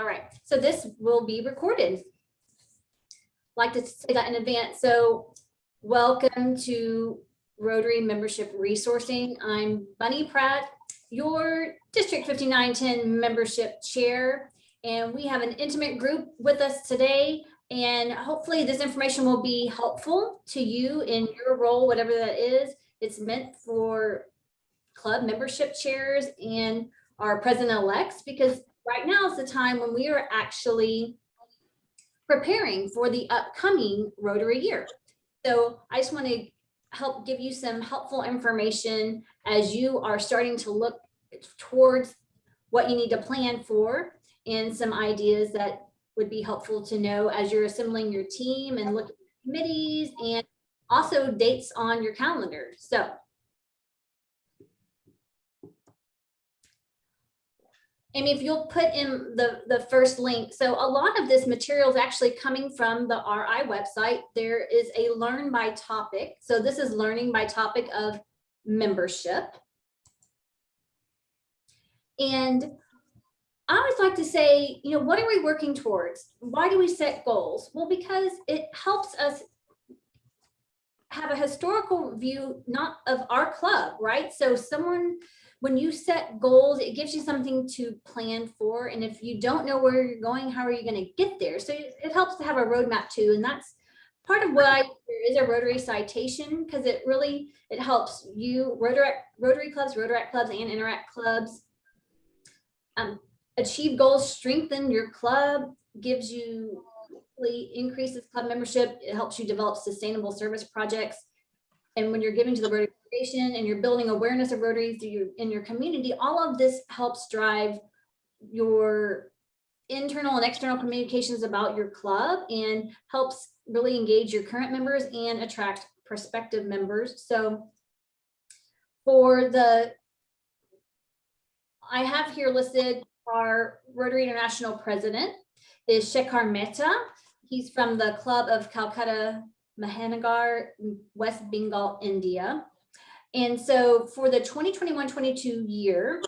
All right, so this will be recorded. Like to say that in advance. So welcome to Rotary Membership Resourcing. I'm Bunny Pratt, your District 5910 Membership Chair, and we have an intimate group with us today, and hopefully this information will be helpful to you in your role, whatever that is. It's meant for club membership chairs and our president-elects, because right now is the time when we are actually preparing for the upcoming Rotary year. So I just want to help give you some helpful information as you are starting to look towards what you need to plan for, and some ideas that would be helpful to know as you're assembling your team and looking at committees, and also dates on your calendar. So Amy, if you'll put in the first link. So a lot of this material is actually coming from the RI website. There is a learn by topic. So this is learning by topic of membership. And I always like to say, you know, what are we working towards? Why do we set goals? Well, because it helps us have a historical view, not of our club, right? So when you set goals, it gives you something to plan for. And if you don't know where you're going, how are you going to get there? So it helps to have a roadmap too. And that's part of why there is a Rotary citation, because it helps you, Rotary clubs, Rotaract clubs, and Interact clubs achieve goals, strengthen your club, gives you, increases club membership. It helps you develop sustainable service projects. And when you're giving to the Rotary Foundation and you're building awareness of Rotary in your community, all of this helps drive your internal and external communications about your club, and helps really engage your current members and attract prospective members. So I have here listed our Rotary International president is Shekhar Mehta. He's from the Club of Calcutta Mahanagar, West Bengal, India. And so for the 2021-22 year,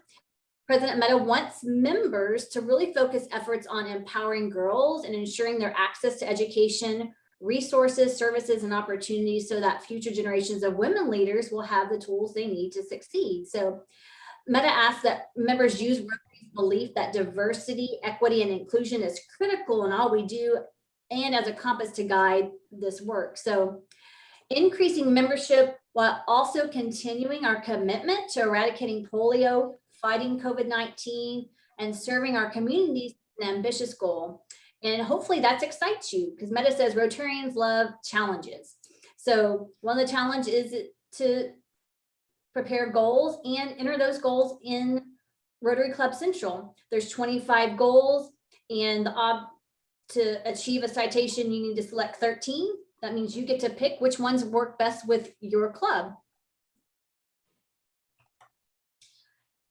President Mehta wants members to really focus efforts on empowering girls and ensuring their access to education, resources, services, and opportunities, so that future generations of women leaders will have the tools they need to succeed. So Mehta asks that members use Rotary's belief that diversity, equity, and inclusion is critical in all we do, and as a compass to guide this work. So increasing membership while also continuing our commitment to eradicating polio, fighting COVID-19, and serving our communities is an ambitious goal. And hopefully that excites you, because Mehta says Rotarians love challenges. So one of the challenges is to prepare goals and enter those goals in Rotary Club Central. There's 25 goals, and to achieve a citation, you need to select 13. That means you get to pick which ones work best with your club.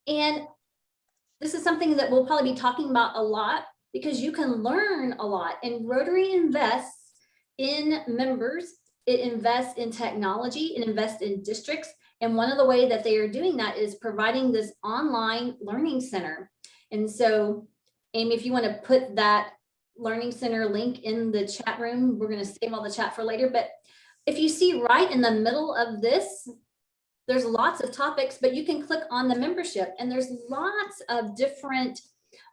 And this is something that we'll probably be talking about a lot, because you can learn a lot. And Rotary invests in members, it invests in technology, it invests in districts. And one of the ways that they are doing that is providing this online learning center. And so, Amy, if you want to put that Learning Center link in the chat room, we're going to save all the chat for later. But if you see right in the middle of this, there's lots of topics, but you can click on the membership, and there's lots of different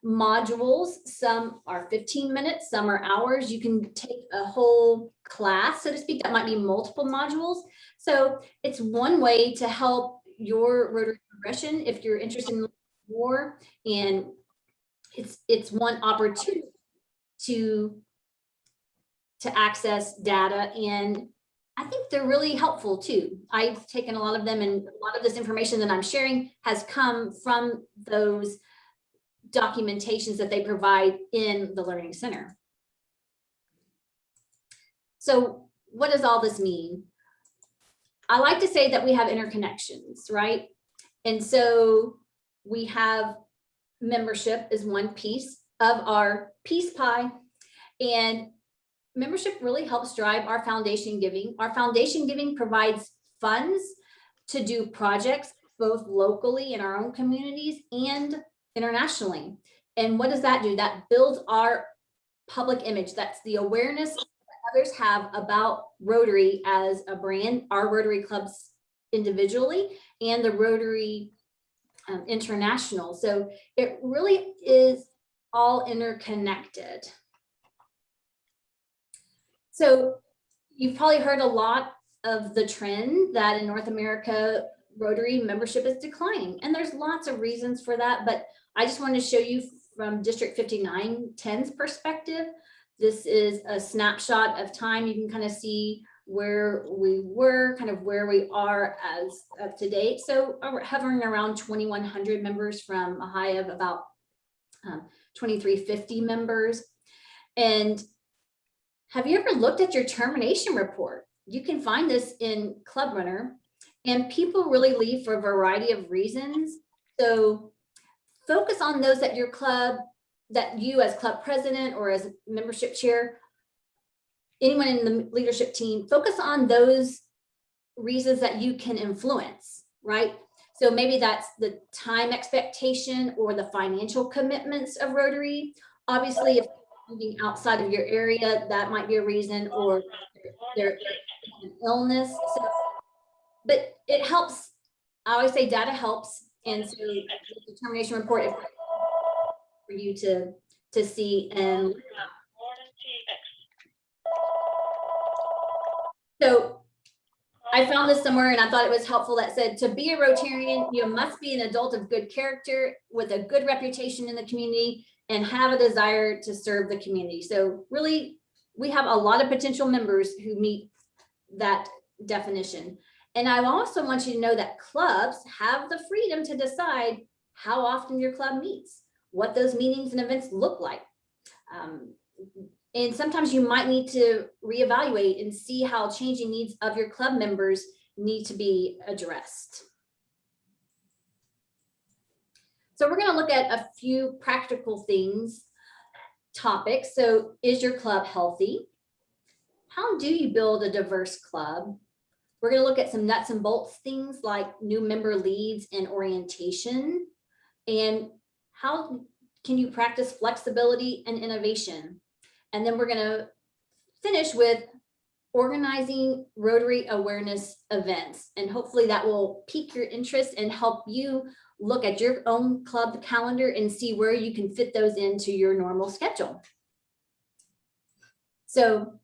modules. Some are 15 minutes, some are hours. You can take a whole class, so to speak, that might be multiple modules. So it's one way to help your Rotary progression if you're interested in more, and it's one opportunity to access data, and I think they're really helpful too. I've taken a lot of them, and a lot of this information that I'm sharing has come from those documentations that they provide in the Learning Center. So what does all this mean? I like to say that we have interconnections, right? And so we have membership is one piece of our peace pie, and membership really helps drive our foundation giving. Our foundation giving provides funds to do projects both locally in our own communities and internationally. And what does that do? That builds our public image. That's the awareness that others have about Rotary as a brand, our Rotary clubs individually, and the Rotary International. So it really is all interconnected. So you've probably heard a lot of the trend that in North America, Rotary membership is declining. And there's lots of reasons for that, but I just want to show you from District 5910's perspective. This is a snapshot of time. You can kind of see where we were, kind of where we are as of to date. So we're hovering around 2,100 members from a high of about 2,350 members. And have you ever looked at your termination report? You can find this in Club Runner, and people really leave for a variety of reasons. So focus on those that your club, that you as club president or as membership chair, anyone in the leadership team, focus on those reasons that you can influence, right? So maybe that's the time expectation or the financial commitments of Rotary. Obviously, if moving outside of your area, that might be a reason, or their illness. So, but it helps. I always say data helps, and so the determination report is for you to see. And so I found this somewhere and I thought it was helpful that said, to be a Rotarian, you must be an adult of good character with a good reputation in the community and have a desire to serve the community. So really, we have a lot of potential members who meet that definition. And I also want you to know that clubs have the freedom to decide how often your club meets, what those meetings and events look like. And sometimes you might need to reevaluate and see how changing needs of your club members need to be addressed. So we're going to look at a few practical things, topics. So is your club healthy? How do you build a diverse club? We're going to look at some nuts and bolts things like new member leads and orientation. And how can you practice flexibility and innovation? And then we're going to finish with organizing Rotary awareness events. And hopefully that will pique your interest and help you look at your own club calendar and see where you can fit those into your normal schedule. So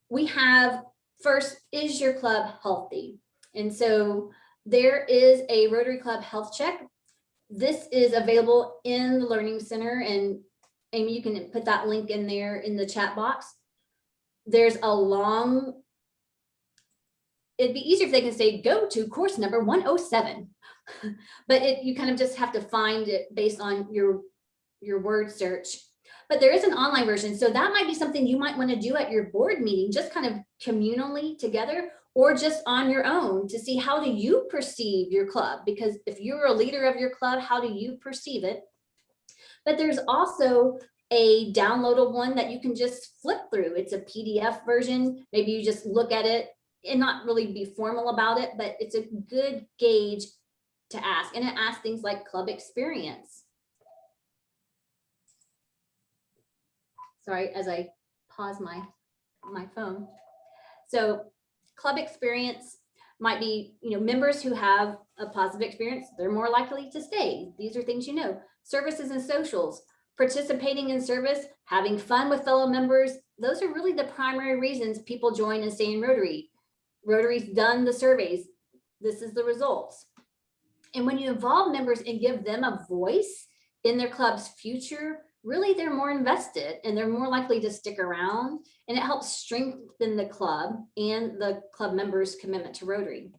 we have first, is your club healthy? And so there is a Rotary Club health check. This is available in the Learning Center, and Amy, you can put that link in there in the chat box. There's a long, it'd be easier if they can say, go to course number 107, but you kind of just have to find it based on your word search. But there is an online version. So that might be something you might want to do at your board meeting, just kind of communally together, or just on your own to see how do you perceive your club? Because if you're a leader of your club, how do you perceive it? But there's also a downloadable one that you can just flip through. It's a PDF version. Maybe you just look at it and not really be formal about it, but it's a good gauge to ask. And it asks things like club experience. Sorry, as I pause my phone. So club experience might be, members who have a positive experience, they're more likely to stay. These are things you know. Services and socials, participating in service, having fun with fellow members. Those are really the primary reasons people join and stay in Rotary. Rotary's done the surveys. This is the results. And when you involve members and give them a voice in their club's future, really they're more invested and they're more likely to stick around, and it helps strengthen the club and the club members' commitment to Rotary.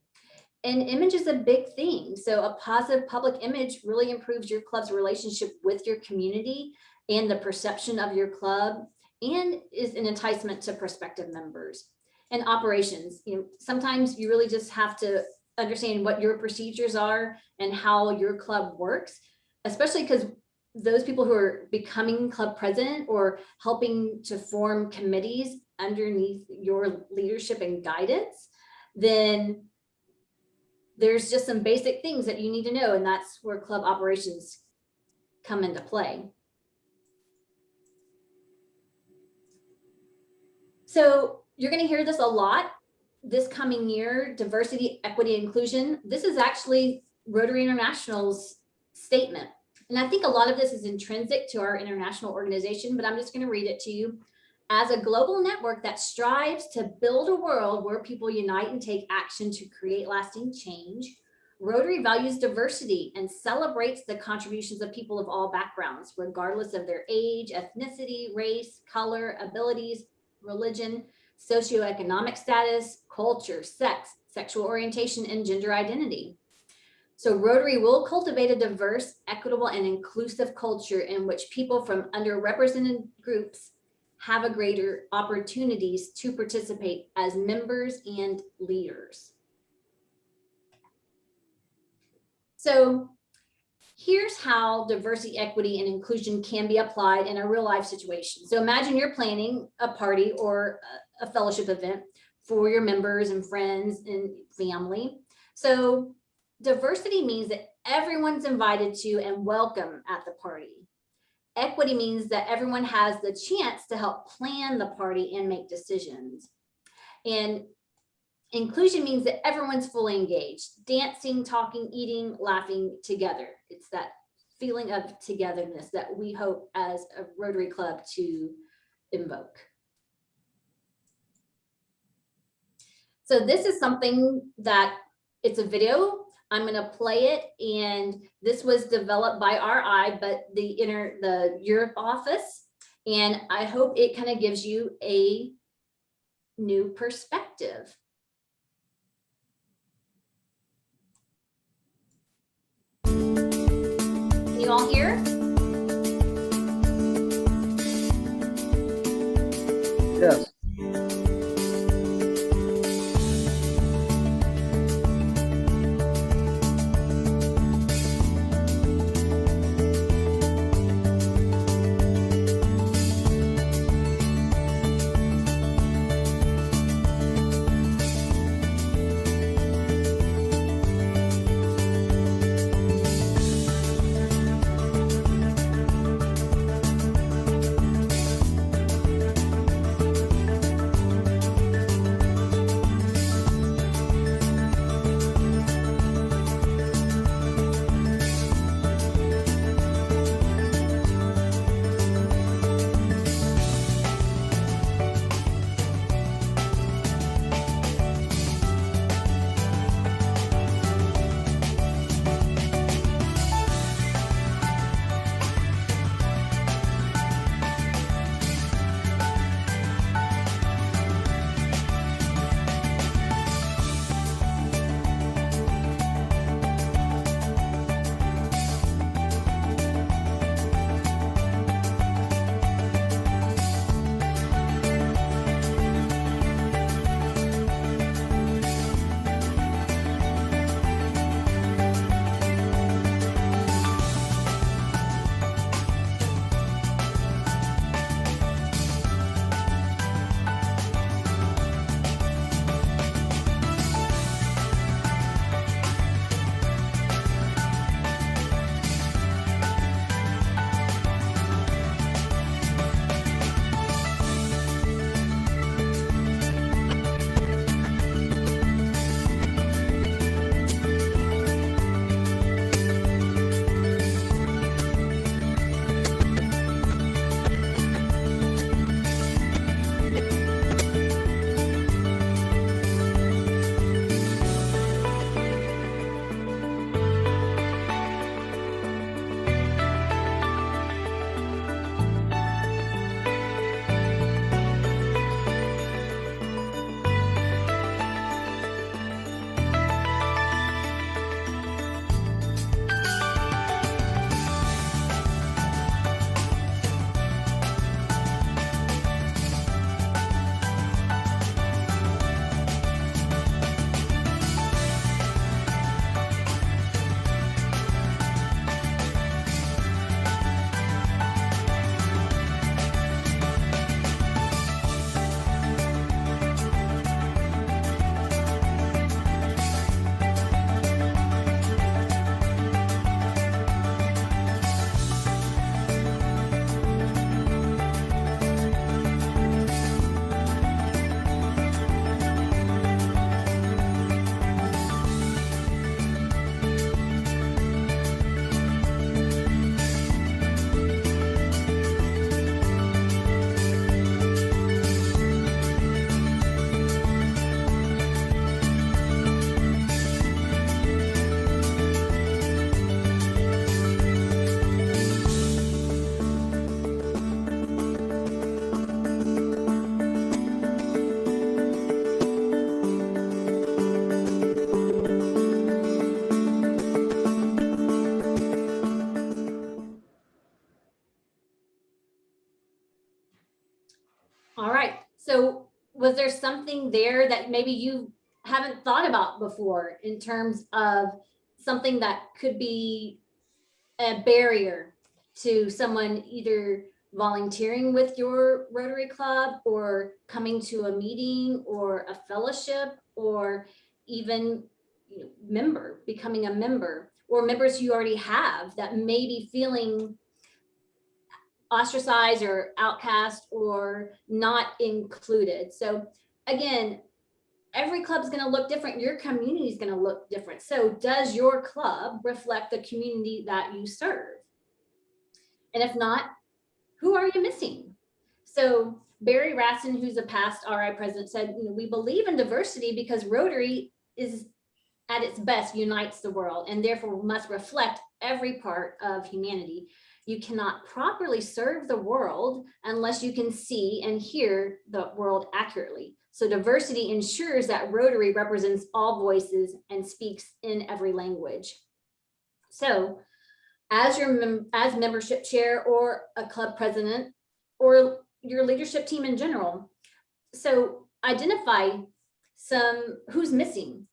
And image is a big thing. So a positive public image really improves your club's relationship with your community and the perception of your club, and is an enticement to prospective members. And operations, sometimes you really just have to understand what your procedures are and how your club works, especially because those people who are becoming club president or helping to form committees underneath your leadership and guidance, then there's just some basic things that you need to know, and that's where club operations come into play. So you're going to hear this a lot this coming year, diversity, equity, inclusion. This is actually Rotary International's statement. And I think a lot of this is intrinsic to our international organization, but I'm just going to read it to you. As a global network that strives to build a world where people unite and take action to create lasting change, Rotary values diversity and celebrates the contributions of people of all backgrounds, regardless of their age, ethnicity, race, color, abilities, religion, socioeconomic status, culture, sex, sexual orientation, and gender identity. So Rotary will cultivate a diverse, equitable, and inclusive culture in which people from underrepresented groups have a greater opportunities to participate as members and leaders. So here's how diversity, equity, and inclusion can be applied in a real life situation. So imagine you're planning a party or a fellowship event for your members and friends and family. So diversity means that everyone's invited to and welcome at the party. Equity means that everyone has the chance to help plan the party and make decisions. And inclusion means that everyone's fully engaged, dancing, talking, eating, laughing together. It's that feeling of togetherness that we hope as a Rotary Club to invoke. So this is something that it's a video. I'm going to play it, and this was developed by RI, but the Europe office, and I hope it kind of gives you a new perspective. Can you all hear? Yes. All right. So was there something there that maybe you haven't thought about before in terms of something that could be a barrier to someone either volunteering with your Rotary Club or coming to a meeting or a fellowship or even becoming a member, or members you already have that may be feeling ostracized or outcast or not included? So again, every club is going to look different. Your community is going to look different. So does your club reflect the community that you serve? And if not, who are you missing? So Barry Ratson, who's a past RI president, said, we believe in diversity because Rotary is at its best unites the world and therefore must reflect every part of humanity. You cannot properly serve the world unless you can see and hear the world accurately. So diversity ensures that Rotary represents all voices and speaks in every language. So as membership chair or a club president or your leadership team in general, so identify who's missing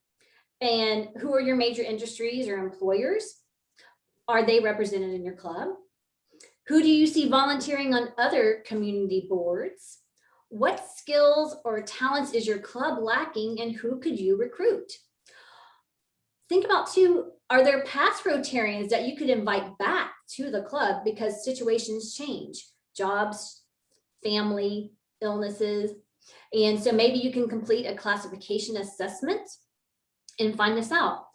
and who are your major industries or employers. Are they represented in your club? Who do you see volunteering on other community boards? What skills or talents is your club lacking and who could you recruit? Think about too, are there past Rotarians that you could invite back to the club because situations change, jobs, family, illnesses. And so maybe you can complete a classification assessment and find this out.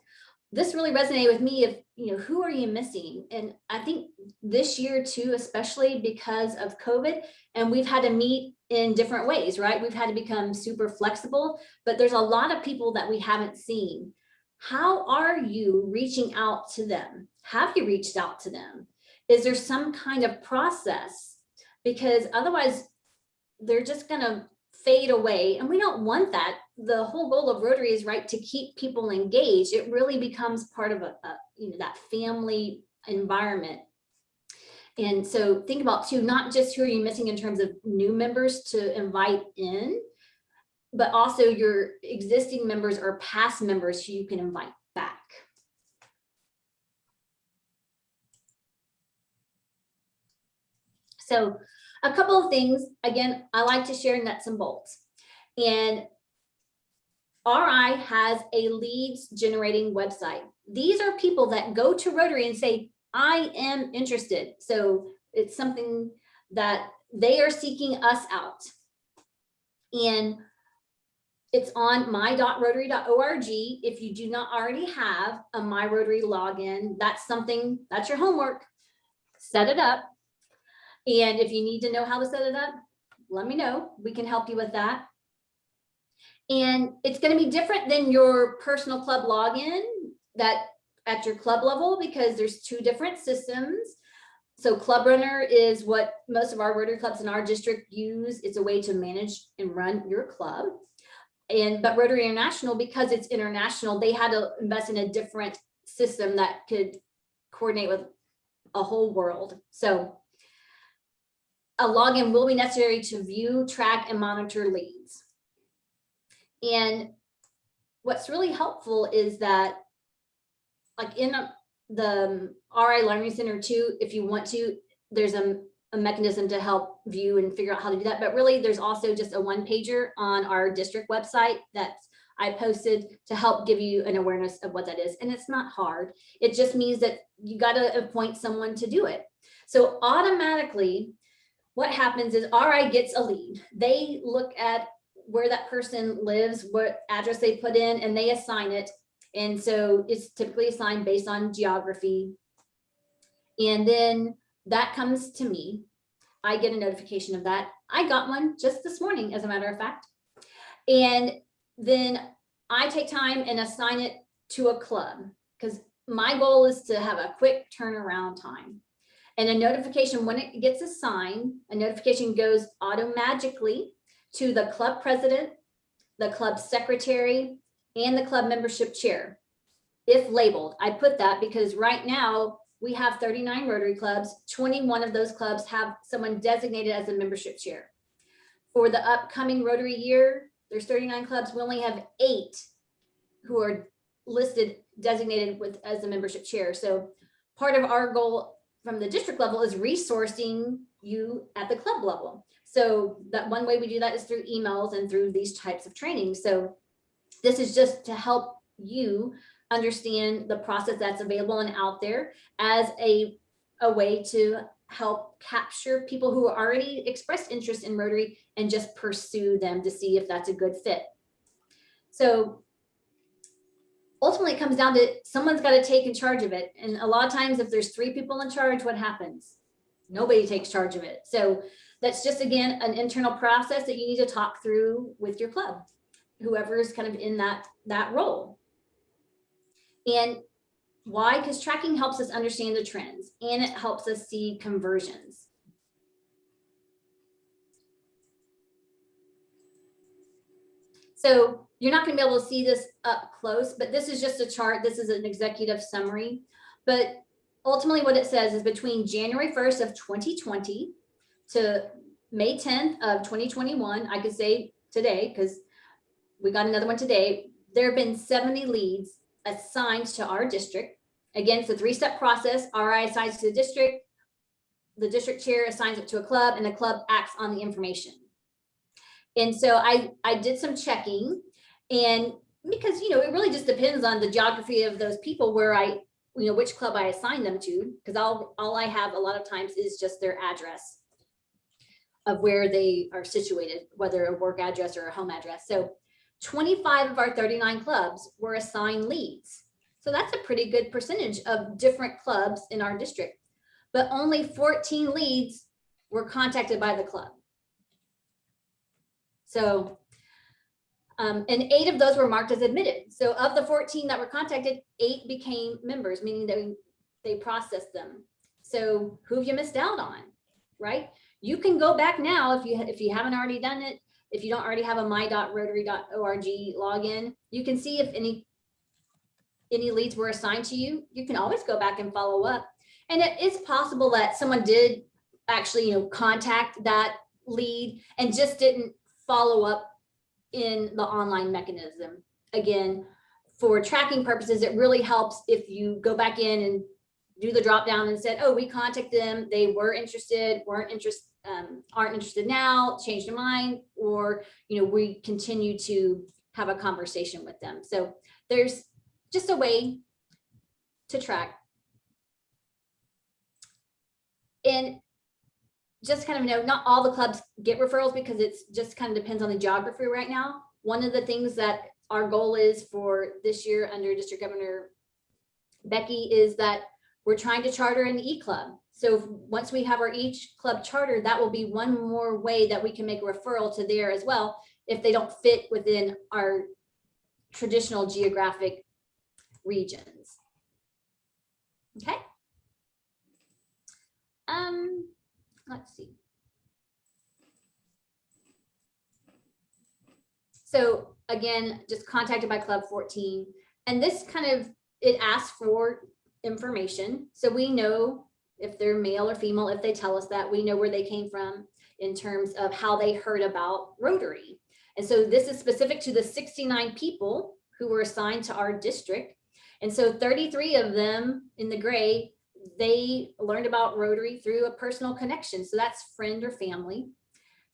This really resonated with me of, who are you missing? And I think this year too, especially because of COVID, and we've had to meet in different ways, right? We've had to become super flexible, but there's a lot of people that we haven't seen. How are you reaching out to them? Have you reached out to them? Is there some kind of process? Because otherwise they're just going to fade away, and we don't want that. The whole goal of Rotary is, right, to keep people engaged. It really becomes part of that family environment. And so think about too, not just who are you missing in terms of new members to invite in, but also your existing members or past members who you can invite back. So a couple of things, again, I like to share nuts and bolts. And RI has a leads generating website. These are people that go to Rotary and say, I am interested. So it's something that they are seeking us out. And it's on my.rotary.org. If you do not already have a My Rotary login, that's your homework. Set it up. And if you need to know how to set it up, let me know. We can help you with that. And it's going to be different than your personal club login that at your club level, because there's two different systems. So Club Runner is what most of our Rotary clubs in our district use. It's a way to manage and run your club. But Rotary International, because it's international, they had to invest in a different system that could coordinate with a whole world. So a login will be necessary to view, track, and monitor leads. And what's really helpful is that, like in the RI Learning Center too, if you want to, there's a mechanism to help view and figure out how to do that. But really, there's also just a one-pager on our district website that I posted to help give you an awareness of what that is. And it's not hard. It just means that you got to appoint someone to do it. So automatically, what happens is RI gets a lead. They look at where that person lives, what address they put in, and they assign it. And so it's typically assigned based on geography. And then that comes to me. I get a notification of that. I got one just this morning, as a matter of fact. And then I take time and assign it to a club, because my goal is to have a quick turnaround time. And a notification, when it gets assigned, a notification goes automatically to the club president, the club secretary, and the club membership chair, if labeled. I put that because right now we have 39 Rotary clubs. 21 of those clubs have someone designated as a membership chair. For the upcoming Rotary year, there's 39 clubs. We only have 8 who are listed, designated with as the membership chair. So part of our goal from the district level is resourcing you at the club level. So that one way we do that is through emails and through these types of trainings. So this is just to help you understand the process that's available and out there as a way to help capture people who already expressed interest in Rotary and just pursue them to see if that's a good fit. So ultimately it comes down to someone's got to take in charge of it. And a lot of times if there's 3 people in charge, what happens? Nobody takes charge of it. So that's just, again, an internal process that you need to talk through with your club, whoever is kind of in that role. And why? Because tracking helps us understand the trends and it helps us see conversions. So you're not going to be able to see this up close, but this is just a chart. This is an executive summary. But ultimately what it says is between January 1st of 2020 to May 10th of 2021, I could say today, because we got another one today, there have been 70 leads assigned to our district. Again, it's a 3-step process. RI assigns to the district chair assigns it to a club, and the club acts on the information. And so I did some checking, and because, you know, it really just depends on the geography of those people where which club I assign them to, because all I have a lot of times is just their address of where they are situated, whether a work address or a home address. So 25 of our 39 clubs were assigned leads. So that's a pretty good percentage of different clubs in our district, but only 14 leads were contacted by the club. So, and 8 of those were marked as admitted. So of the 14 that were contacted, 8 became members, meaning that they processed them. So who have you missed out on, right? You can go back now if you haven't already done it. If you don't already have a my.rotary.org login, you can see if any leads were assigned to you. You can always go back and follow up. And it is possible that someone did actually, contact that lead and just didn't follow up in the online mechanism. Again, for tracking purposes, it really helps if you go back in and do the drop down and said, oh, we contacted them, they were interested, aren't interested now, changed their mind, or we continue to have a conversation with them. So there's just a way to track. And just kind of not all the clubs get referrals because it's just kind of depends on the geography right now. One of the things that our goal is for this year under District Governor Becky is that we're trying to charter an e-club. So once we have our each club charter, that will be one more way that we can make a referral to there as well if they don't fit within our traditional geographic regions. Okay. Let's see. So again, just contacted by Club 14, and this it asks for information. So we know if they're male or female, if they tell us that, we know where they came from in terms of how they heard about Rotary. And so this is specific to the 69 people who were assigned to our district. And so 33 of them in the gray, they learned about Rotary through a personal connection. So that's friend or family.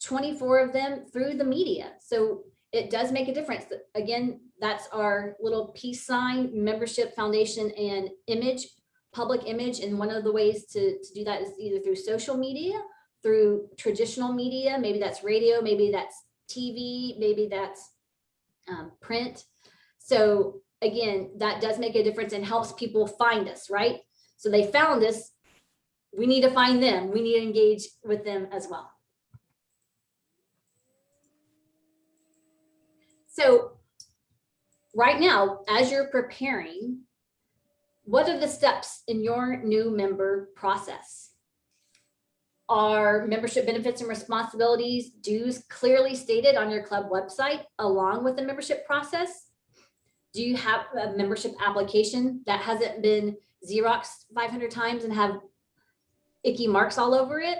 24 of them through the media. So it does make a difference. Again, that's our little peace sign, membership, foundation, and image, public image. And one of the ways to do that is either through social media, through traditional media, maybe that's radio, maybe that's TV, maybe that's print. So again, that does make a difference and helps people find us, right? So they found us, we need to find them. We need to engage with them as well. So right now, as you're preparing, what are the steps in your new member process? Are membership benefits and responsibilities, dues clearly stated on your club website along with the membership process? Do you have a membership application that hasn't been Xeroxed 500 times and have icky marks all over it?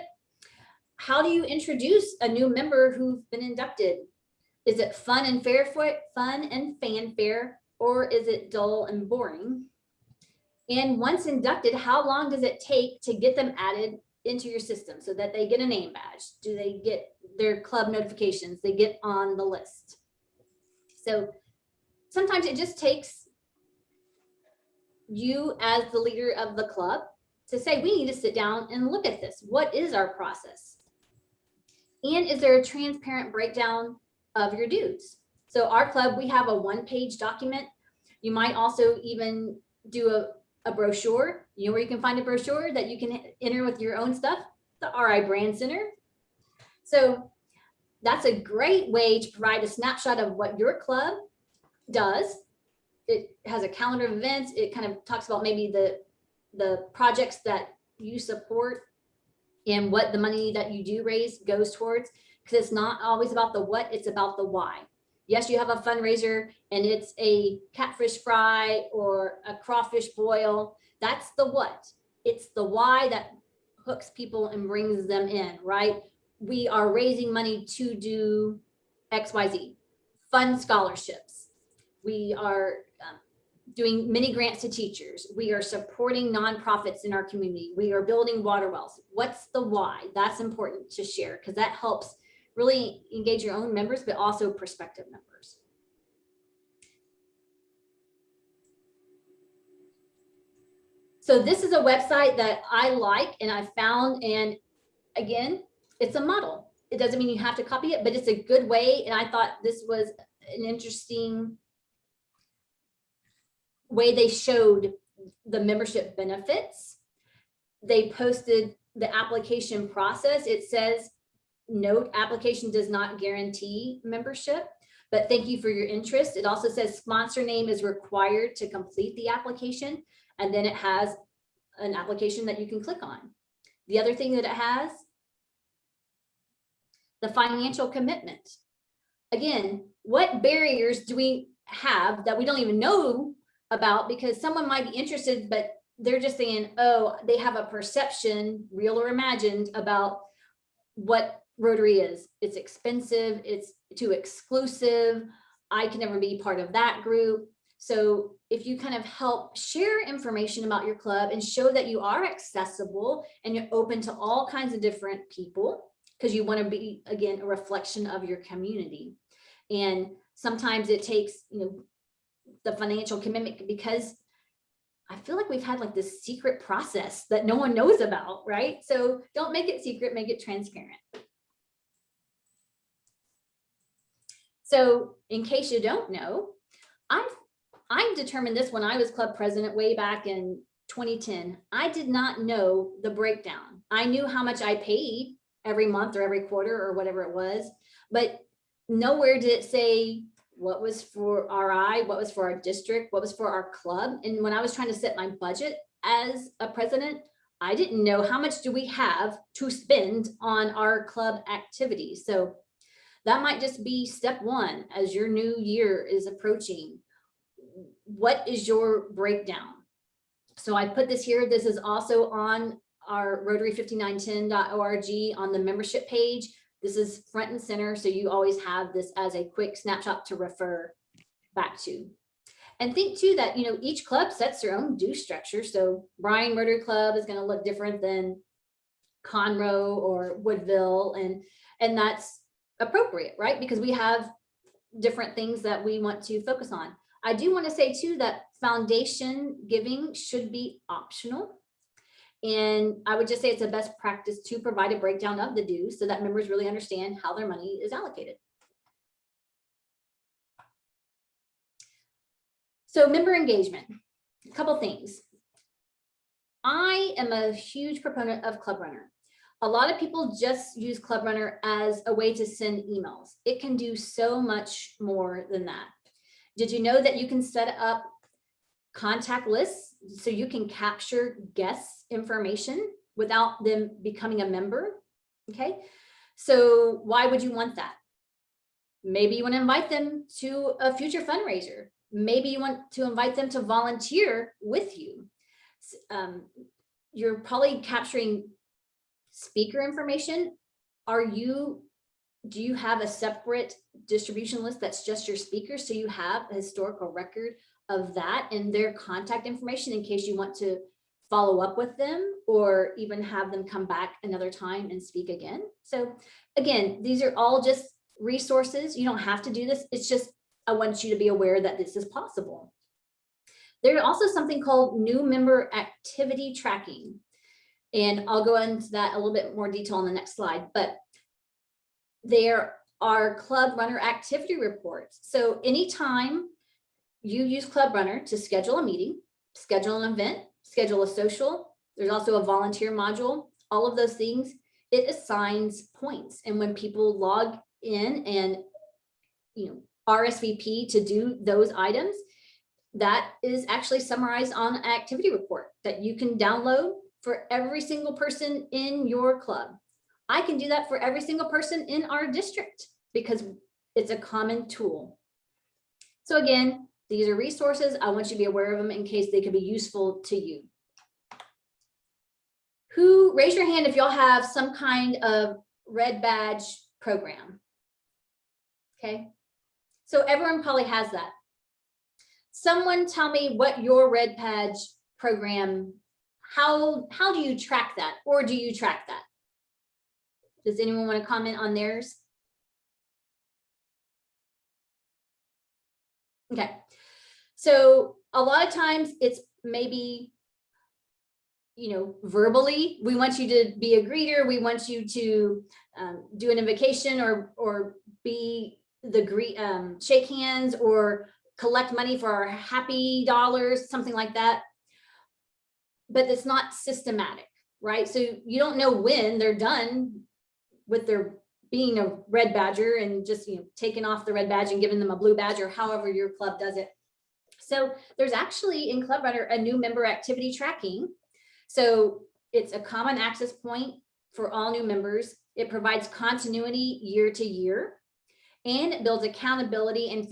how do you introduce a new member who's been inducted? Is it fun and fanfare, or is it dull and boring? And once inducted, how long does it take to get them added into your system so that they get a name badge? Do they get their club notifications? They get on the list. So sometimes it just takes you as the leader of the club to say, we need to sit down and look at this. What is our process? And is there a transparent breakdown of your dues? So our club, we have a one-page document. You might also even do a brochure. You know where you can find a brochure that you can enter with your own stuff? The RI Brand Center. So that's a great way to provide a snapshot of what your club does. It has a calendar of events. It kind of talks about maybe the projects that you support and what the money that you do raise goes towards, because it's not always about the what, it's about the why. Yes, you have a fundraiser and it's a catfish fry or a crawfish boil. That's the what. It's the why that hooks people and brings them in, right? We are raising money to do XYZ, fund scholarships. We are doing mini grants to teachers. We are supporting nonprofits in our community. We are building water wells. What's the why? That's important to share because that helps really engage your own members, but also prospective members. So this is a website that I like and I found, and again, it's a model. It doesn't mean you have to copy it, but it's a good way. And I thought this was an interesting way they showed the membership benefits. They posted the application process. It says, note, application does not guarantee membership, but thank you for your interest. It also says sponsor name is required to complete the application. And then it has an application that you can click on. The other thing that it has, the financial commitment. Again, what barriers do we have that we don't even know about, because someone might be interested, but they're just saying, oh, they have a perception, real or imagined, about what Rotary is. It's expensive, it's too exclusive, I can never be part of that group. So if you kind of help share information about your club and show that you are accessible and you're open to all kinds of different people, because you want to be, again, a reflection of your community. And sometimes it takes, the financial commitment, because I feel like we've had like this secret process that no one knows about, right? So don't make it secret, make it transparent. So in case you don't know, I determined this when I was club president way back in 2010. I did not know the breakdown. I knew how much I paid every month or every quarter or whatever it was, but nowhere did it say what was for RI, what was for our district, what was for our club. And when I was trying to set my budget as a president, I didn't know how much do we have to spend on our club activities. So that might just be step one as your new year is approaching. What is your breakdown? So I put this here. This is also on our Rotary5910.org on the membership page. This is front and center, so you always have this as a quick snapshot to refer back to. And think too that, each club sets their own due structure. So Bryan Rotary Club is going to look different than Conroe or Woodville, and that's appropriate, right? Because we have different things that we want to focus on. I do want to say too that foundation giving should be optional. And I would just say it's a best practice to provide a breakdown of the dues so that members really understand how their money is allocated. So member engagement, a couple things. I am a huge proponent of Club Runner. A lot of people just use Club Runner as a way to send emails. It can do so much more than that. Did you know that you can set up contact lists so you can capture guests' information without them becoming a member? Okay, so why would you want that? Maybe you want to invite them to a future fundraiser. Maybe you want to invite them to volunteer with you. You're probably capturing speaker information do you have a separate distribution list that's just your speakers? So you have a historical record of that and their contact information in case you want to follow up with them or even have them come back another time and speak again. So again, these are all just resources. You don't have to do this. It's just, I want you to be aware that this is possible. There's also something called new member activity tracking. And I'll go into that a little bit more detail on the next slide, but there are Club Runner activity reports. So anytime you use Club Runner to schedule a meeting, schedule an event, schedule a social, there's also a volunteer module, all of those things, it assigns points. And when people log in and RSVP to do those items, that is actually summarized on an activity report that you can download for every single person in your club. I can do that for every single person in our district because it's a common tool. So again, these are resources. I want you to be aware of them in case they could be useful to you. Raise your hand if y'all have some kind of red badge program. Okay, so everyone probably has that. Someone tell me what your red badge program, how do you track that, or do you track that? Does anyone want to comment on theirs? Okay, so a lot of times it's maybe, verbally, we want you to be a greeter. We want you to do an invocation or be the shake hands or collect money for our happy dollars, something like that. But it's not systematic, right? So you don't know when they're done with their being a red badger and just taking off the red badge and giving them a blue badge or however your club does it. So there's actually in Club Runner a new member activity tracking. So it's a common access point for all new members. It provides continuity year to year, and it builds accountability and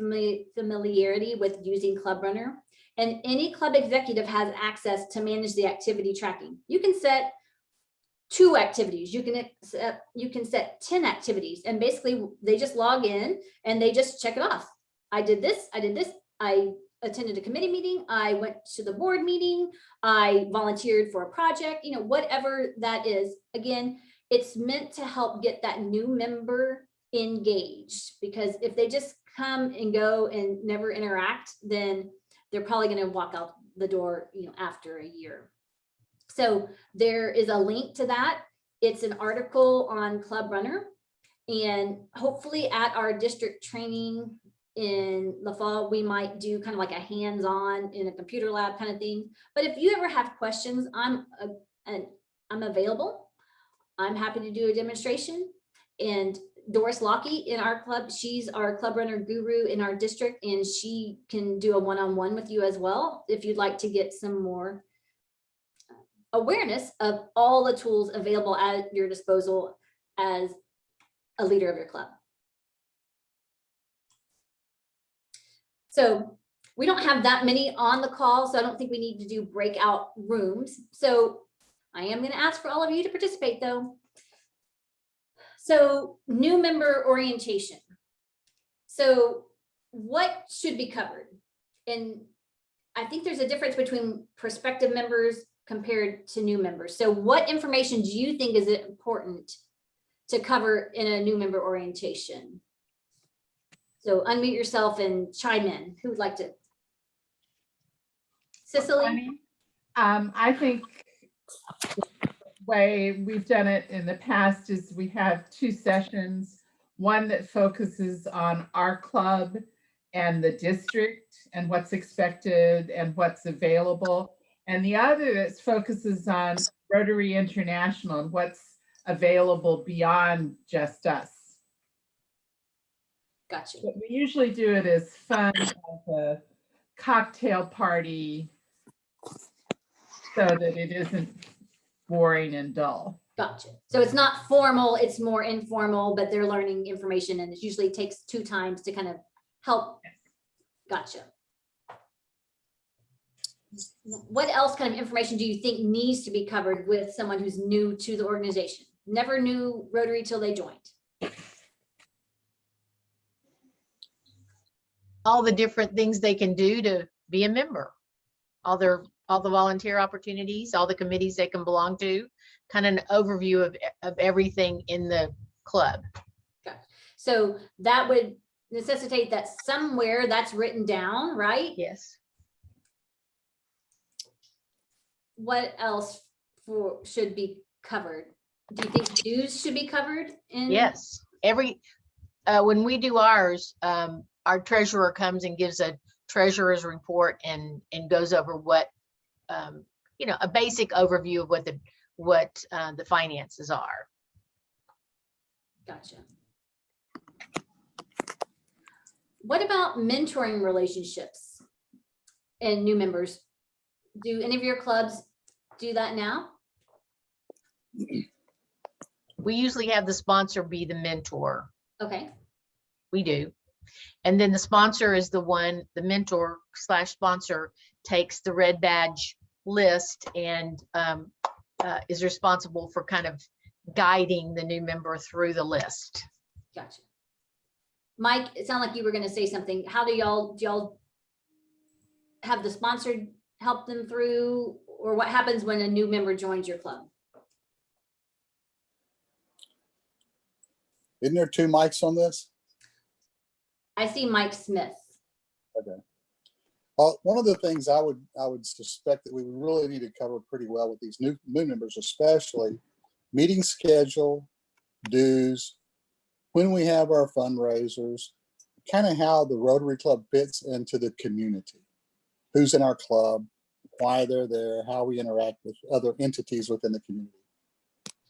familiarity with using Club Runner. And any club executive has access to manage the activity tracking. You can set 2 activities. You can set 10 activities, and basically they just log in and they just check it off. I did this. I attended a committee meeting. I went to the board meeting. I volunteered for a project, whatever that is. Again, it's meant to help get that new member engaged, because if they just come and go and never interact, then they're probably going to walk out the door, after a year. So there is a link to that. It's an article on Club Runner, and hopefully at our district training in the fall, we might do kind of like a hands-on in a computer lab kind of thing. But if you ever have questions, I'm available. I'm happy to do a demonstration. And Doris Lockey in our club, she's our Club Runner guru in our district, and she can do a one-on-one with you as well if you'd like to get some more awareness of all the tools available at your disposal as a leader of your club. So we don't have that many on the call, so I don't think we need to do breakout rooms. So I am going to ask for all of you to participate though. So new member orientation. So what should be covered? And I think there's a difference between prospective members compared to new members. So what information do you think is important to cover in a new member orientation? So unmute yourself and chime in. Who would like to? Cicely? I think the way we've done it in the past is we have 2 sessions, one that focuses on our club and the district and what's expected and what's available, and the other that focuses on Rotary International and what's available beyond just us. Gotcha. But we usually do it as fun, as a cocktail party, so that it isn't boring and dull. Gotcha. So it's not formal, it's more informal, but they're learning information, and it usually takes 2 times to kind of help. Gotcha. What else kind of information do you think needs to be covered with someone who's new to the organization? never knew Rotary till they joined? All the different things they can do to be a member, all the volunteer opportunities, all the committees they can belong to, kind of an overview of everything in the club. Okay. So that would necessitate that somewhere that's written down, right? Yes. What else should be covered? Do you think dues should be covered in? Yes. When we do ours, our treasurer comes and gives a treasurer's report and goes over what, a basic overview of what the finances are. Gotcha. What about mentoring relationships and new members? Do any of your clubs do that now? We usually have the sponsor be the mentor. Okay. We do. And then the sponsor is the mentor / sponsor takes the red badge list and is responsible for kind of guiding the new member through the list. Gotcha. Mike, it sounded like you were going to say something. How do y'all have the sponsor help them through, or what happens when a new member joins your club? Isn't there 2 mics on this? I see Mike Smith. Okay. One of the things I would suspect that we would really need to cover pretty well with these new members, especially meeting schedule, dues, when we have our fundraisers, kind of how the Rotary Club fits into the community, who's in our club, why they're there, how we interact with other entities within the community.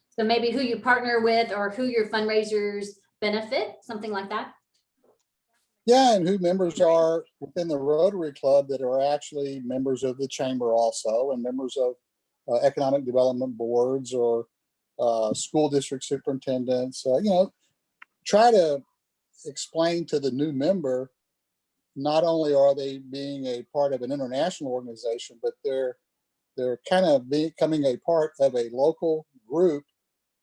So maybe who you partner with or who your fundraisers benefit, something like that. Yeah, and who members are within the Rotary Club that are actually members of the chamber also, and members of economic development boards or school district superintendents. Try to explain to the new member, not only are they being a part of an international organization, but they're kind of becoming a part of a local group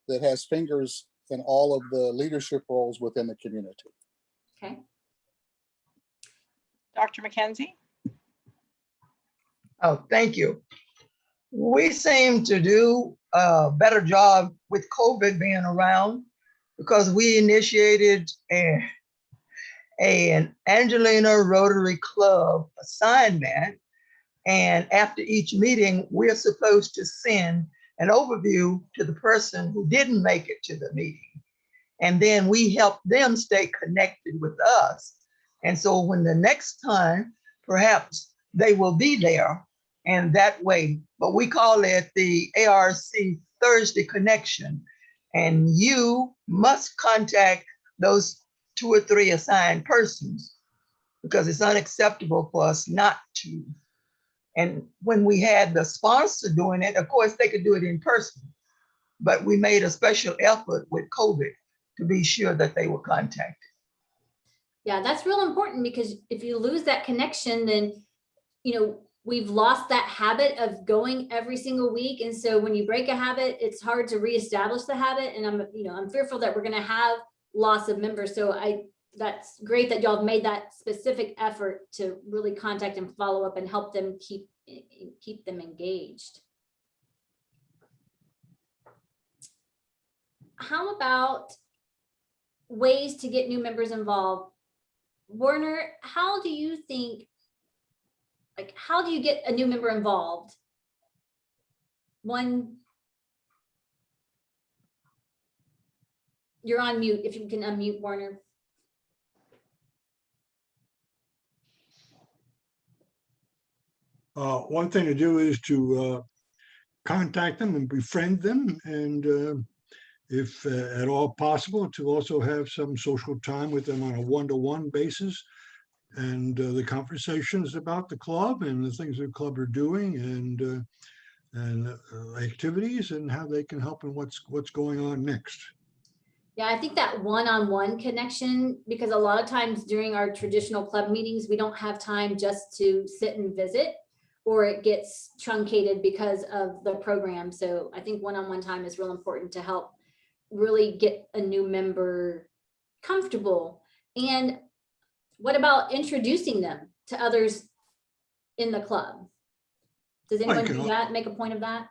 that has fingers in all of the leadership roles within the community. Okay. Dr. McKenzie? Oh, thank you. We seem to do a better job with COVID being around because we initiated an Angelina Rotary Club assignment. And after each meeting, we're supposed to send an overview to the person who didn't make it to the meeting. And then we help them stay connected with us. And so when the next time, perhaps they will be there and that way, but we call it the ARC Thursday Connection. And you must contact those 2 or 3 assigned persons because it's unacceptable for us not to. And when we had the sponsor doing it, of course, they could do it in person, but we made a special effort with COVID to be sure that they were contacted. Yeah, that's real important because if you lose that connection, then, we've lost that habit of going every single week. And so when you break a habit, it's hard to reestablish the habit. And I'm fearful that we're going to have loss of members. So that's great that y'all have made that specific effort to really contact and follow up and help them keep them engaged. How about ways to get new members involved? Werner, how do you think, how do you get a new member involved? You're on mute, if you can unmute, Werner. One thing to do is to contact them and befriend them, and if at all possible, to also have some social time with them on a one-to-one basis, and the conversations about the club and the things the club are doing, and activities, and how they can help and what's going on next. Yeah, I think that one-on-one connection, because a lot of times during our traditional club meetings, we don't have time just to sit and visit, or it gets truncated because of the program. So I think one-on-one time is real important to help really get a new member comfortable. And what about introducing them to others in the club? Does anyone can do al- that, make a point of that?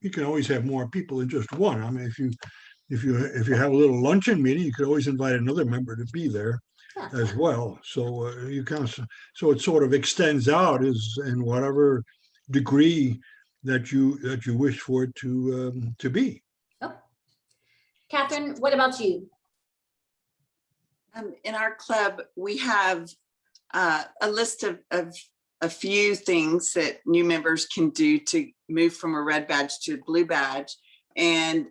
You can always have more people than just one. I mean, if you have a little luncheon meeting, you could always invite another member to be there Yeah. as well. So you can, so it sort of extends out is in whatever degree that you wish for it to be. Oh. Catherine, what about you? In our club, we have a list of a few things that new members can do to move from a red badge to a blue badge. And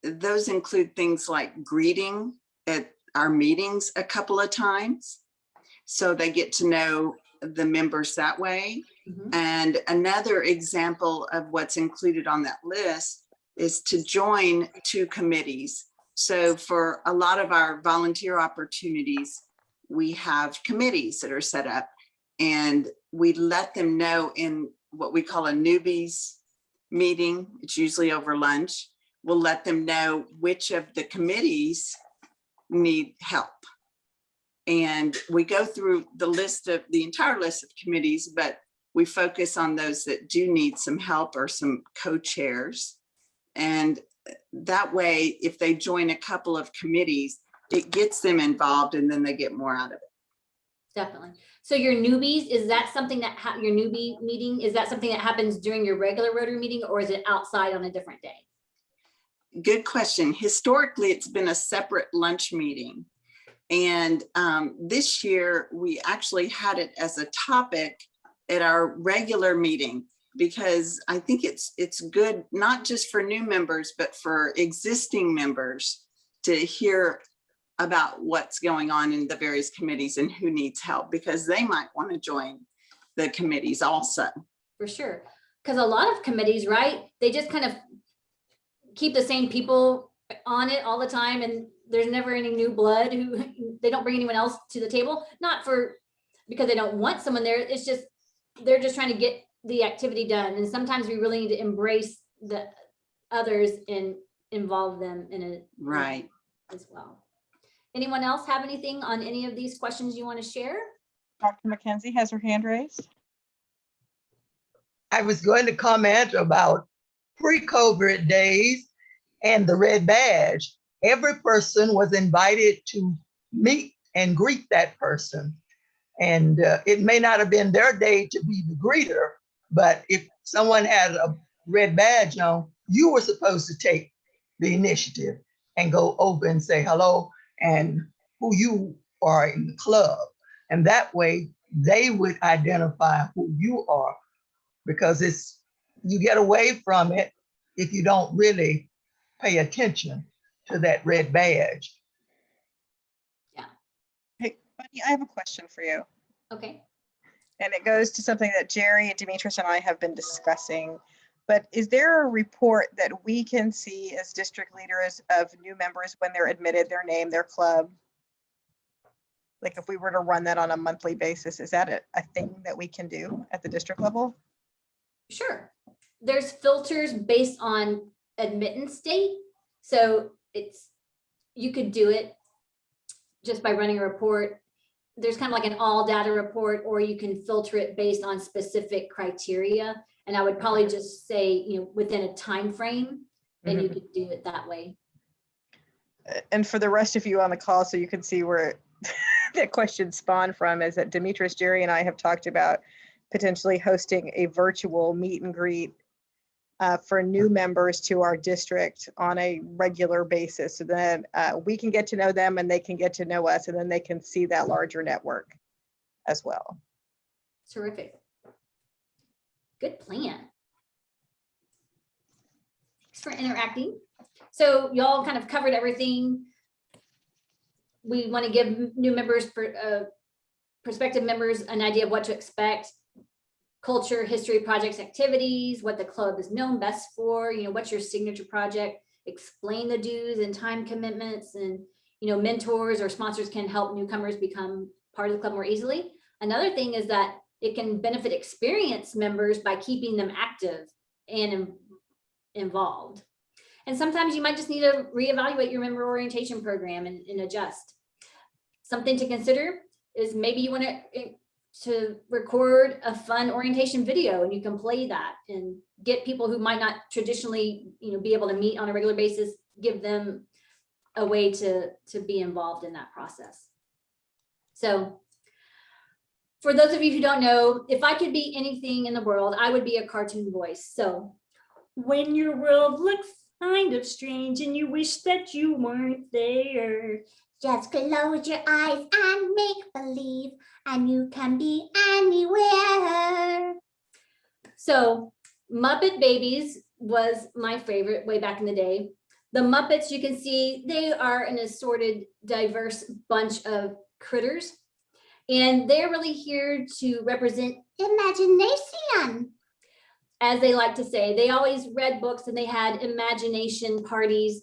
those include things like greeting at our meetings a couple of times, so they get to know the members that way. Mhm. And another example of what's included on that list is to join 2 committees. So for a lot of our volunteer opportunities, we have committees that are set up, and we let them know in what we call a newbies meeting. It's usually over lunch. We'll let them know which of the committees need help. And we go through the entire list of committees, but we focus on those that do need some help or some co-chairs. And that way, if they join a couple of committees, it gets them involved, and then they get more out of it. Definitely. So your newbies, is that something that your newbie meeting, is that something that happens during your regular Rotary meeting, or is it outside on a different day? Good question. Historically, it's been a separate lunch meeting. And this year, we actually had it as a topic at our regular meeting, because I think it's good, not just for new members, but for existing members to hear about what's going on in the various committees and who needs help, because they might want to join the committees also. For sure. Because a lot of committees, right, they just kind of keep the same people on it all the time, and there's never any new blood who they don't bring anyone else to the table, not because they don't want someone there. It's just, they're just trying to get the activity done. And sometimes we really need to embrace the others and involve them in it. Right. As well. Anyone else have anything on any of these questions you want to share? Dr. McKenzie has her hand raised. I was going to comment about pre-COVID days and the red badge. Every person was invited to meet and greet that person. And it may not have been their day to be the greeter, but if someone had a red badge on, you were supposed to take the initiative and go over and say hello and who you are in the club. And that way they would identify who you are, because you get away from it if you don't really pay attention to that red badge. Hey, Bunny, I have a question for you. Okay. And it goes to something that Jerry, Demetrius, and I have been discussing. But is there a report that we can see as district leaders of new members when they're admitted, their name, their club? Like if we were to run that on a monthly basis, is that a thing that we can do at the district level? Sure. There's filters based on admittance date. So you could do it just by running a report. There's kind of like an all data report, or you can filter it based on specific criteria. And I would probably just say, within a time frame, and you could do it that way. And for the rest of you on the call, so you can see where that question spawned from, is that Demetrius, Jerry, and I have talked about potentially hosting a virtual meet and greet for new members to our district on a regular basis. So then we can get to know them and they can get to know us, and then they can see that larger network as well. Terrific. Good plan. Thanks for interacting. So y'all kind of covered everything. We want to give new members, prospective members, an idea of what to expect. Culture, history, projects, activities, what the club is known best for, what's your signature project, explain the dues and time commitments, and, mentors or sponsors can help newcomers become part of the club more easily. Another thing is that it can benefit experienced members by keeping them active and involved. And sometimes you might just need to reevaluate your member orientation program and adjust. Something to consider is maybe you want to record a fun orientation video, and you can play that and get people who might not traditionally, be able to meet on a regular basis, give them a way to be involved in that process. So for those of you who don't know, if I could be anything in the world, I would be a cartoon voice. So when your world looks kind of strange and you wish that you weren't there, just close your eyes and make believe, and you can be anywhere. So Muppet Babies was my favorite way back in the day. The Muppets, you can see, they are an assorted, diverse bunch of critters, and they're really here to represent imagination. As they like to say, they always read books and they had imagination parties.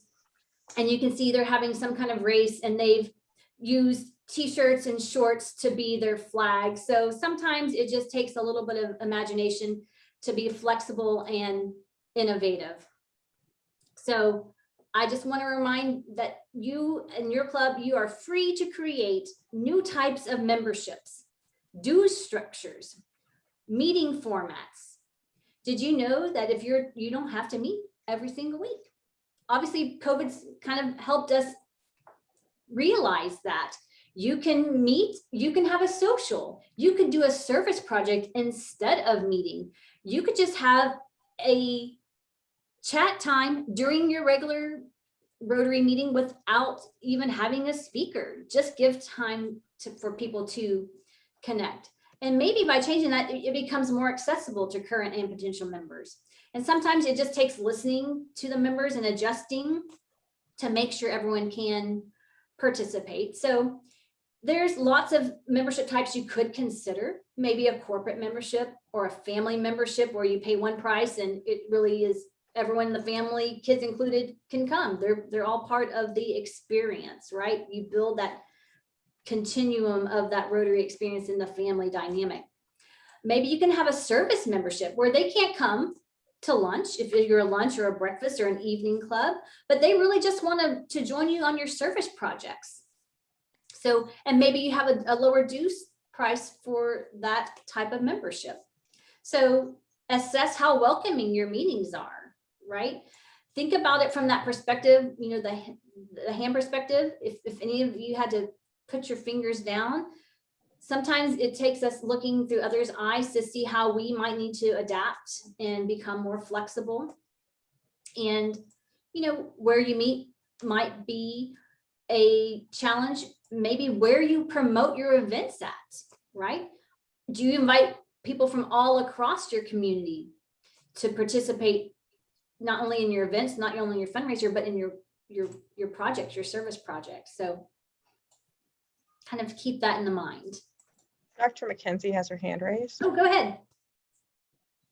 And you can see they're having some kind of race, and they've used t-shirts and shorts to be their flag. So sometimes it just takes a little bit of imagination to be flexible and innovative. So I just want to remind that you and your club, you are free to create new types of memberships, dues structures, meeting formats. Did you know that if you don't have to meet every single week? Obviously, COVID's kind of helped us realize that you can meet, you can have a social, you could do a service project instead of meeting. You could just have a chat time during your regular Rotary meeting without even having a speaker. Just give time for people to connect. And maybe by changing that, it becomes more accessible to current and potential members. And sometimes it just takes listening to the members and adjusting to make sure everyone can participate. So there's lots of membership types you could consider, maybe a corporate membership or a family membership where you pay one price and it really is everyone in the family, kids included, can come. They're all part of the experience, right? You build that continuum of that Rotary experience in the family dynamic. Maybe you can have a service membership where they can't come to lunch if you're a lunch or a breakfast or an evening club, but they really just want to join you on your service projects. So, and maybe you have a lower dues price for that type of membership. So assess how welcoming your meetings are, right? Think about it from that perspective, the hand perspective. If any of you had to put your fingers down, sometimes it takes us looking through others' eyes to see how we might need to adapt and become more flexible. And, where you meet might be a challenge, maybe where you promote your events at, right? Do you invite people from all across your community to participate, not only in your events, not only your fundraiser, but in your projects, your service projects? So kind of keep that in the mind. Dr. McKenzie has her hand raised. Oh, go ahead.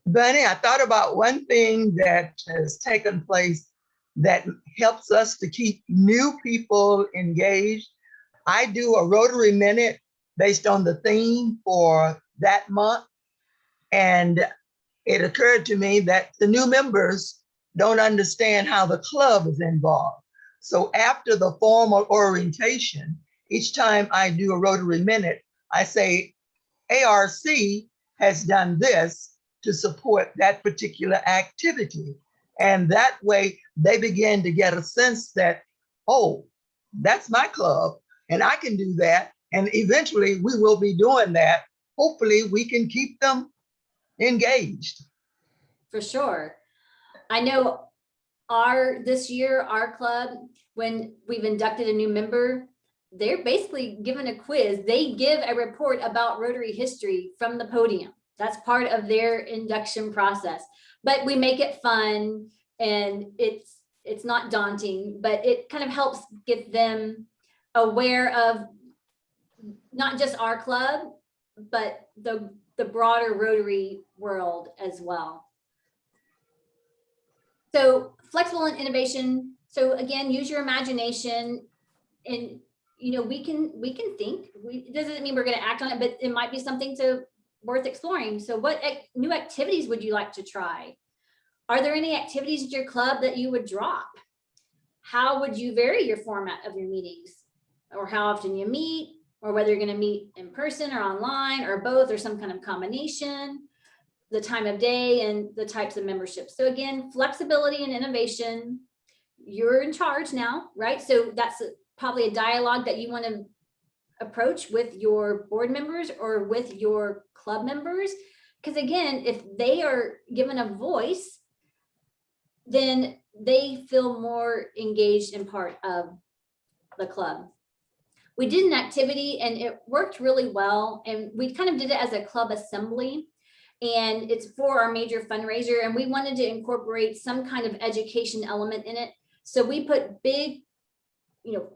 Bunny, I thought about one thing that has taken place that helps us to keep new people engaged. I do a Rotary Minute based on the theme for that month. And it occurred to me that the new members don't understand how the club is involved. So after the formal orientation, each time I do a Rotary Minute, I say, ARC has done this to support that particular activity. And that way they begin to get a sense that, oh, that's my club and I can do that. And eventually we will be doing that. Hopefully we can keep them engaged. For sure. I know this year, our club, when we've inducted a new member, they're basically given a quiz. They give a report about Rotary history from the podium. That's part of their induction process. But we make it fun and it's not daunting, but it kind of helps get them aware of not just our club, but the broader Rotary world as well. So flexible and innovation. So again, use your imagination, and we can think. It doesn't mean we're going to act on it, but it might be something worth exploring. So what new activities would you like to try? Are there any activities at your club that you would drop? How would you vary your format of your meetings? Or how often you meet, or whether you're going to meet in person or online or both or some kind of combination, the time of day and the types of membership. So again, flexibility and innovation, you're in charge now, right? So that's probably a dialogue that you want to approach with your board members or with your club members. Because again, if they are given a voice, then they feel more engaged in part of the club. We did an activity and it worked really well. And we kind of did it as a club assembly. And it's for our major fundraiser. And we wanted to incorporate some kind of education element in it. So we put big,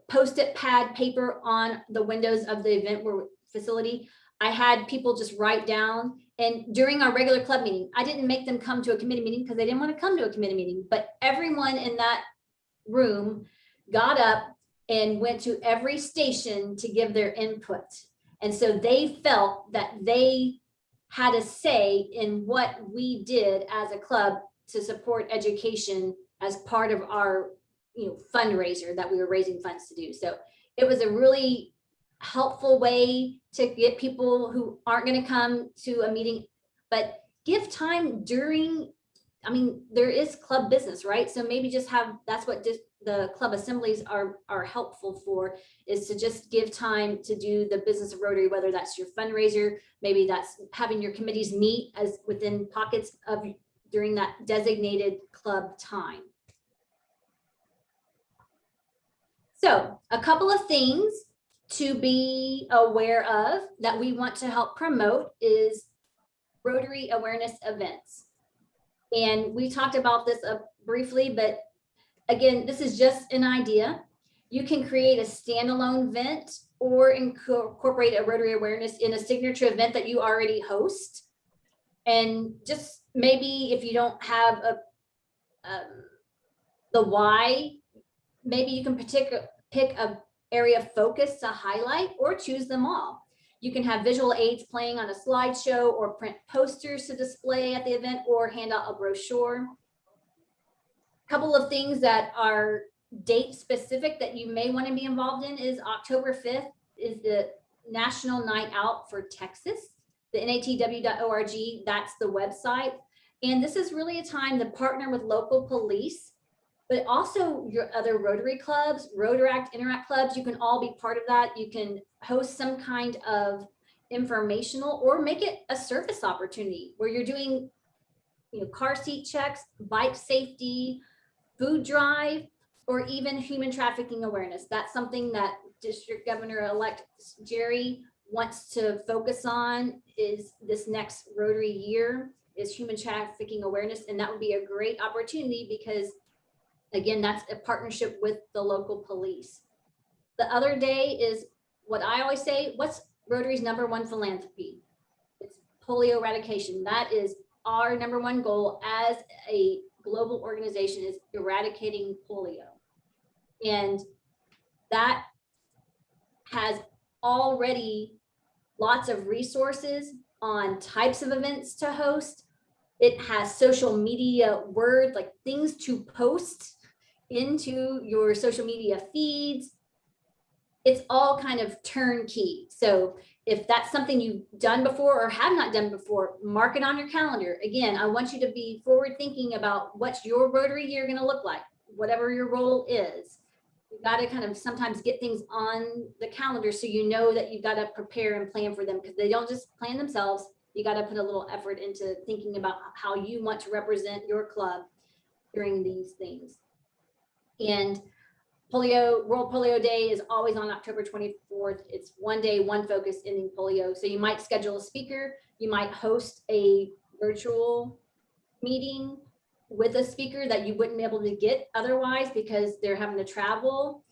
Post-it pad paper on the windows of the event facility. I had people just write down, and during our regular club meeting, I didn't make them come to a committee meeting because they didn't want to come to a committee meeting, but everyone in that room got up and went to every station to give their input. And so they felt that they had a say in what we did as a club to support education as part of our fundraiser that we were raising funds to do. So it was a really helpful way to get people who aren't going to come to a meeting, but give time during, there is club business, right? So maybe just that's what the club assemblies are helpful for, is to just give time to do the business of Rotary, whether that's your fundraiser, maybe that's having your committees meet as within pockets of during that designated club time. So a couple of things to be aware of that we want to help promote is Rotary awareness events. And we talked about this briefly, but again, this is just an idea. You can create a standalone event or incorporate a Rotary awareness in a signature event that you already host. And just maybe if you don't have the why, maybe you can pick a area of focus to highlight or choose them all. You can have visual aids playing on a slideshow or print posters to display at the event or hand out a brochure. A couple of things that are date specific that you may want to be involved in is October 5th is the National Night Out for Texas, the natw.org, that's the website. And this is really a time to partner with local police, but also your other Rotary clubs, Rotaract, Interact clubs. You can all be part of that. You can host some kind of informational or make it a service opportunity where you're doing, car seat checks, bike safety, food drive, or even human trafficking awareness. That's something that District Governor-elect Jerry wants to focus on is this next Rotary year is human trafficking awareness. And that would be a great opportunity because again, that's a partnership with the local police. The other day is what I always say, what's Rotary's #1 philanthropy? It's polio eradication. That is our #1 goal as a global organization, is eradicating polio. And that has already lots of resources on types of events to host. It has social media words, like things to post into your social media feeds. It's all kind of turnkey. So if that's something you've done before or have not done before, mark it on your calendar. Again, I want you to be forward thinking about what's your Rotary year going to look like, whatever your role is. You got to kind of sometimes get things on the calendar so you know that you've got to prepare and plan for them, because they don't just plan themselves. You got to put a little effort into thinking about how you want to represent your club during these things. And World Polio Day is always on October 24th. It's one day, one focus, ending polio. So you might schedule a speaker, you might host a virtual meeting with a speaker that you wouldn't be able to get otherwise because they're having to travel.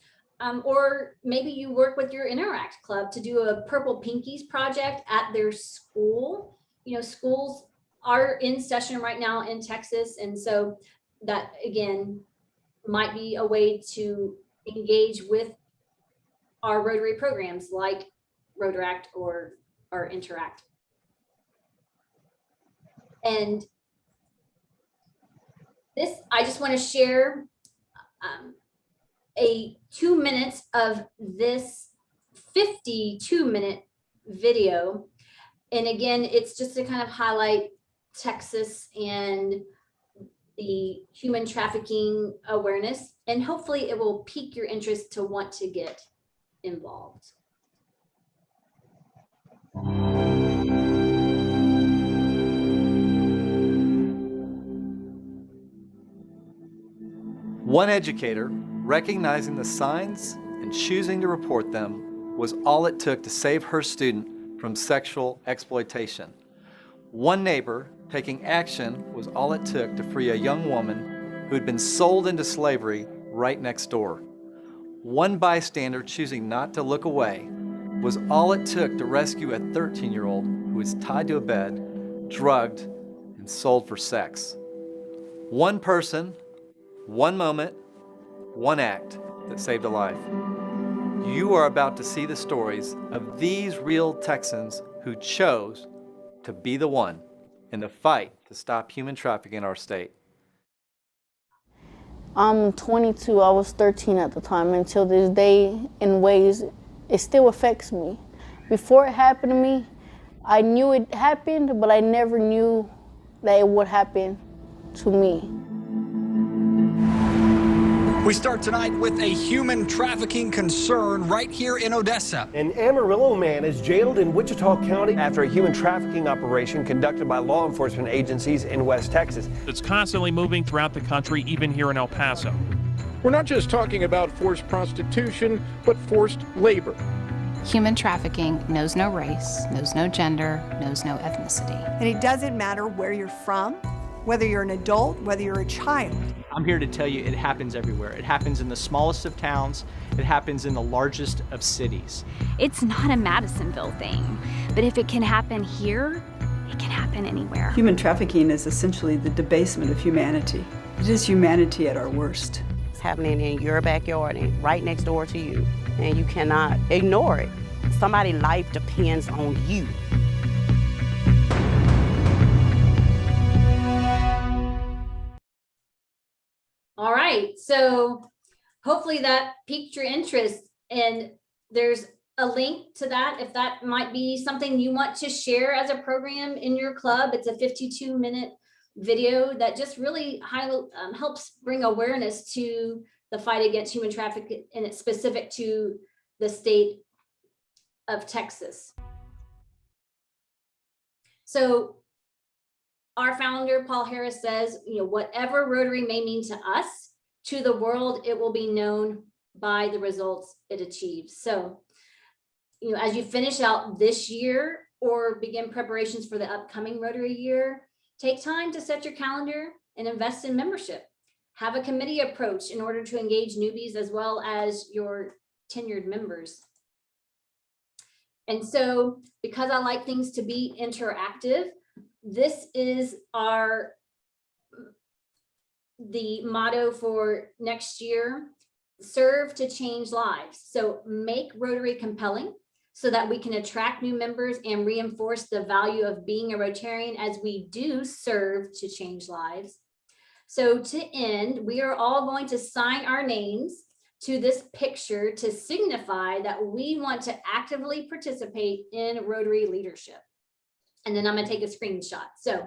Or maybe you work with your Interact club to do a Purple Pinkies project at their school. Schools are in session right now in Texas. And so that, again, might be a way to engage with our Rotary programs like Rotaract or Interact. And This, I just want to share a 2 minutes of this 52-minute video. And again, it's just to kind of highlight Texas and the human trafficking awareness, and hopefully it will pique your interest to want to get involved. One educator, recognizing the signs and choosing to report them, was all it took to save her student from sexual exploitation. One neighbor taking action was all it took to free a young woman who had been sold into slavery right next door. One bystander choosing not to look away was all it took to rescue a 13-year-old who was tied to a bed, drugged, and sold for sex. One person, one moment, one act that saved a life. You are about to see the stories of these real Texans who chose to be the one in the fight to stop human trafficking in our state. I'm 22, I was 13 at the time. Until this day, in ways, it still affects me. Before it happened to me, I knew it happened, but I never knew that it would happen to me. We start tonight with a human trafficking concern right here in Odessa. An Amarillo man is jailed in Wichita County after a human trafficking operation conducted by law enforcement agencies in West Texas. It's constantly moving throughout the country, even here in El Paso. We're not just talking about forced prostitution, but forced labor. Human trafficking knows no race, knows no gender, knows no ethnicity. And it doesn't matter where you're from, whether you're an adult, whether you're a child. I'm here to tell you it happens everywhere. It happens in the smallest of towns. It happens in the largest of cities. It's not a Madisonville thing, but if it can happen here, it can happen anywhere. Human trafficking is essentially the debasement of humanity. It is humanity at our worst. It's happening in your backyard and right next door to you, and you cannot ignore it. Somebody's life depends on you. All right, so hopefully that piqued your interest, and there's a link to that if that might be something you want to share as a program in your club. It's a 52-minute video that just really helps bring awareness to the fight against human trafficking, and it's specific to the state of Texas. So our founder, Paul Harris, says, whatever Rotary may mean to us, to the world, it will be known by the results it achieves. So, as you finish out this year or begin preparations for the upcoming Rotary year, take time to set your calendar and invest in membership. Have a committee approach in order to engage newbies as well as your tenured members. And so, because I like things to be interactive, this is the motto for next year: serve to change lives. So make Rotary compelling so that we can attract new members and reinforce the value of being a Rotarian as we do serve to change lives. So to end, we are all going to sign our names to this picture to signify that we want to actively participate in Rotary leadership. And then I'm going to take a screenshot. So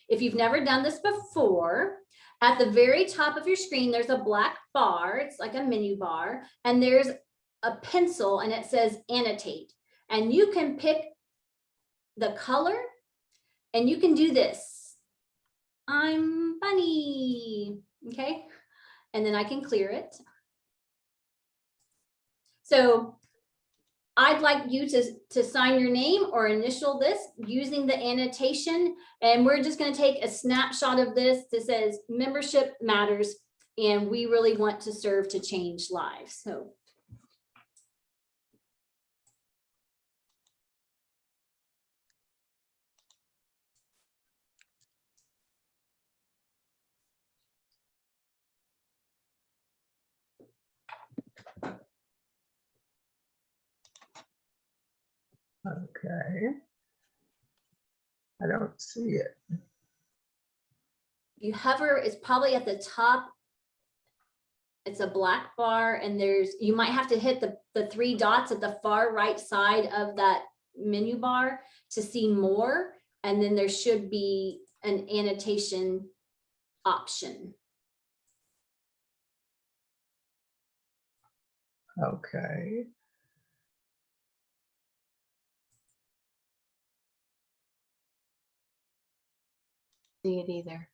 if you've never done this before, at the very top of your screen, there's a black bar. It's like a menu bar, and there's a pencil and it says annotate. And you can pick the color and you can do this. I'm Bunny, okay? And then I can clear it. So I'd like you to sign your name or initial this using the annotation. And we're just going to take a snapshot of this that says membership matters, and we really want to serve to change lives. So Okay. I don't see it. you hover, it's probably at the top. It's a black bar, and you might have to hit the 3 dots at the far right side of that menu bar to see more. And then there should be an annotation option. Okay. See it either.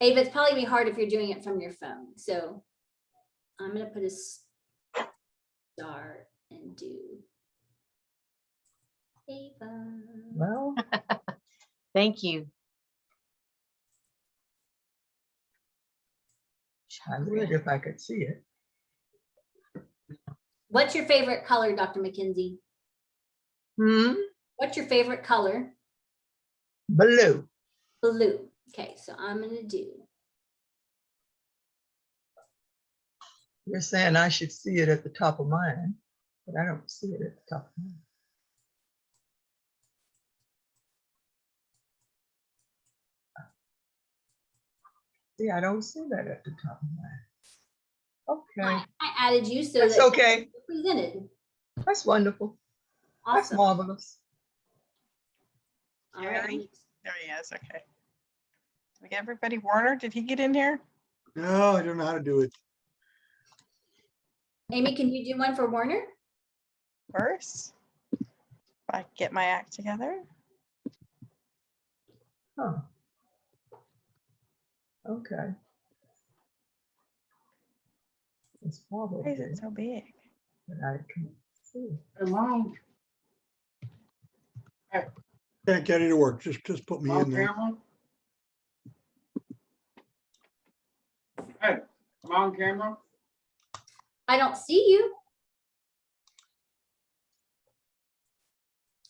Ava, it's probably gonna be hard if you're doing it from your phone. So I'm gonna put a star and do Ava. Well, Thank you. I would if I could see it. What's your favorite color, Dr. McKenzie? What's your favorite color? Blue. Blue. Okay, so I'm gonna do. You're saying I should see it at the top of mine, but I don't see it at the top of mine. See, I don't see that at the top of mine. Okay. I added you so That's that okay. you're presented. That's wonderful. That's Awesome. marvelous. All right. There he is. Okay. Did we get everybody? Warner, did he get in here? No, I don't know how to do it. Amy, can you do one for Warner? First, if I get my act together. Huh. Okay. It's probably. Why is it so big? But I can see. Mom. Can't get it to work. Just put me in there. Hey, come on camera. I don't see you.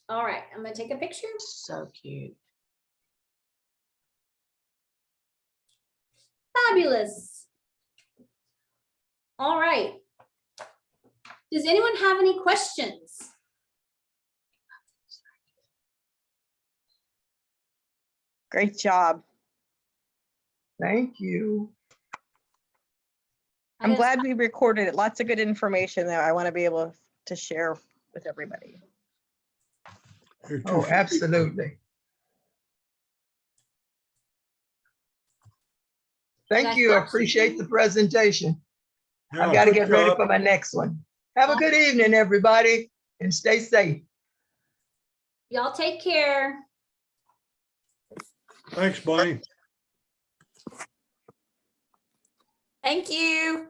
All right, I'm gonna take a picture. So cute. Fabulous. All right. Does anyone have any questions? Great job. Thank you. I'm glad we recorded it. Lots of good information that I want to be able to share with everybody. Oh, absolutely. Thank you. I appreciate the presentation. I've got to get ready for my next one. Have a good evening, everybody, and stay safe. Y'all take care. Thanks, Bonnie. Thank you.